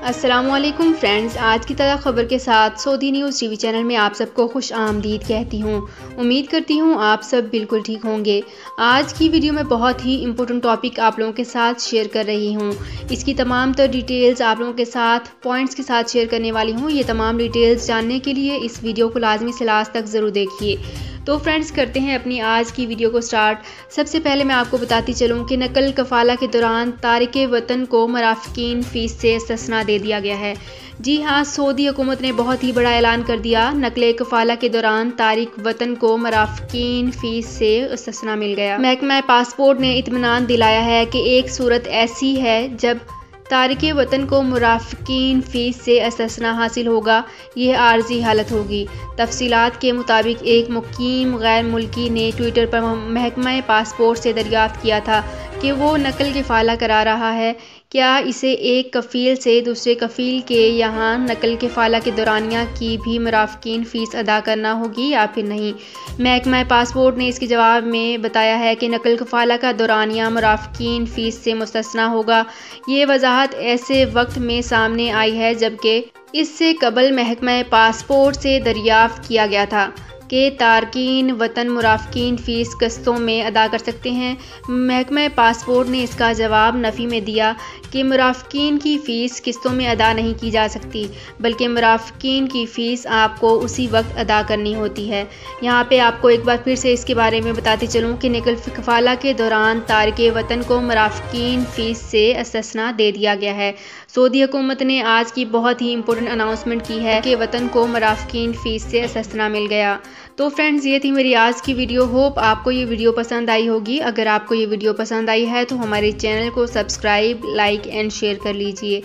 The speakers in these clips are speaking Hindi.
अस्सलामुअलैकुम फ्रेंड्स, आज की ताज़ा खबर के साथ सऊदी न्यूज़ टीवी चैनल में आप सबको खुश आमदीद कहती हूँ। उम्मीद करती हूँ आप सब बिल्कुल ठीक होंगे। आज की वीडियो में बहुत ही इम्पोर्टेंट टॉपिक आप लोगों के साथ शेयर कर रही हूँ। इसकी तमाम तर डिटेल्स आप लोगों के साथ पॉइंट्स के साथ शेयर करने वाली हूँ। ये तमाम डिटेल्स जानने के लिए इस वीडियो को लाजमी से लास्ट तक ज़रूर देखिए। तो फ्रेंड्स, करते हैं अपनी आज की वीडियो को स्टार्ट। सबसे पहले मैं आपको बताती चलूँ कि नकल कफ़ाला के दौरान तारिके वतन को मराफ़कीन फ़ीस से इस्तिस्ना दे दिया गया है। जी हाँ, सऊदी हुकूमत ने बहुत ही बड़ा ऐलान कर दिया। नकल कफ़ाला के दौरान तारिक वतन को मराफ़कीन फ़ीस से इस्तिस्ना मिल गया। महकमा पासपोर्ट ने इत्मीनान दिलाया है कि एक सूरत ऐसी है जब तारिके वतन को मुराफ़कीन फ़ीस से इस्तिस्ना हासिल होगा। यह आर्जी हालत होगी। तफसीलात के मुताबिक एक मुकीम गैर मुल्की ने ट्विटर पर महकमा पासपोर्ट से दरियाफ़्त किया था कि वो नकल कफ़ाला करा रहा है। क्या इसे एक कफ़ील से दूसरे कफ़ील के यहाँ नकल कफ़ाला के दौरानिया की भी मुराफ़कीन फ़ीस अदा करना होगी या फिर नहीं। महकमा पासपोर्ट ने इसके जवाब में बताया है कि नकल कफ़ाला का दौरानिया मुराफ़कीन फ़ीस से मुस्तस्ना होगा। ये वजाहत ऐसे वक्त में सामने आई है जबकि इससे कबल महकमा पासपोर्ट से दरियाफ़्त किया गया था कि तारकीन वतन मुराफ़कीन फ़ीस किस्तों में अदा कर सकते हैं। महकमा पासपोर्ट ने इसका जवाब नफ़ी में दिया कि मुराफ़कीन की फ़ीस किस्तों में अदा नहीं की जा सकती, बल्कि मुराफ़कीन की फ़ीस आपको उसी वक्त अदा करनी होती है। यहाँ पे आपको एक बार फिर से इसके बारे में बताती चलूँ कि नकल कफ़ाला के दौरान तारिके वतन को मुराफ़कीन फ़ीस से इस्तिस्ना दे दिया गया है। सऊदी हुकूमत ने आज की बहुत ही इंपॉर्टेंट अनाउंसमेंट की है कि वतन को मुराफ़कीन फ़ीस से इस्तिस्ना मिल गया। तो फ्रेंड्स, ये थी मेरी आज की वीडियो। होप आपको ये वीडियो पसंद आई होगी। अगर आपको ये वीडियो पसंद आई है तो हमारे चैनल को सब्सक्राइब, लाइक एंड शेयर कर लीजिए।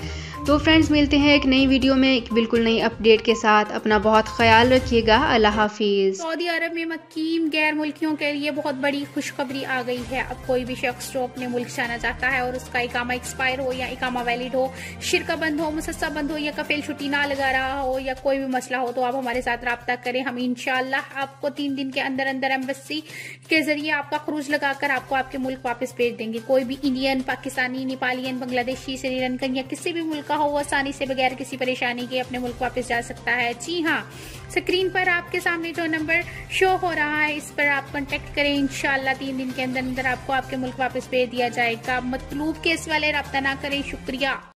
तो फ्रेंड्स, मिलते हैं एक नई वीडियो में एक बिल्कुल नई अपडेट के साथ। अपना बहुत ख्याल रखिएगा। अल्लाह हाफिज़। सऊदी अरब में मुकीम गैर मुल्कियों के लिए बहुत बड़ी खुशखबरी आ गई है। अब कोई भी शख्स जो अपने मुल्क जाना चाहता है और उसका इकामा एक्सपायर हो या इकामा वैलिड हो, शिरका बंद हो, मुसस्सा बंद हो या कफील छुट्टी ना लगा रहा हो या कोई भी मसला हो, तो आप हमारे साथ रब्ता करें। हम इंशाअल्लाह आपको 3 दिन के अंदर अंदर एम्बेसी के जरिए आपका खरूज लगाकर आपको आपके मुल्क वापस भेज देंगे। कोई भी इंडियन, पाकिस्तानी, नेपालियन, बांग्लादेशी, श्रीलंकन या किसी भी मुल्क का हो, वो आसानी से बगैर किसी परेशानी के अपने मुल्क वापस जा सकता है। जी हाँ, स्क्रीन पर आपके सामने जो नंबर शो हो रहा है, इस पर आप कांटेक्ट करें। इंशाअल्लाह 3 दिन के अंदर अंदर आपको आपके मुल्क वापस भेज दिया जाएगा। मतलूब केस वाले रब्ता ना करें। शुक्रिया।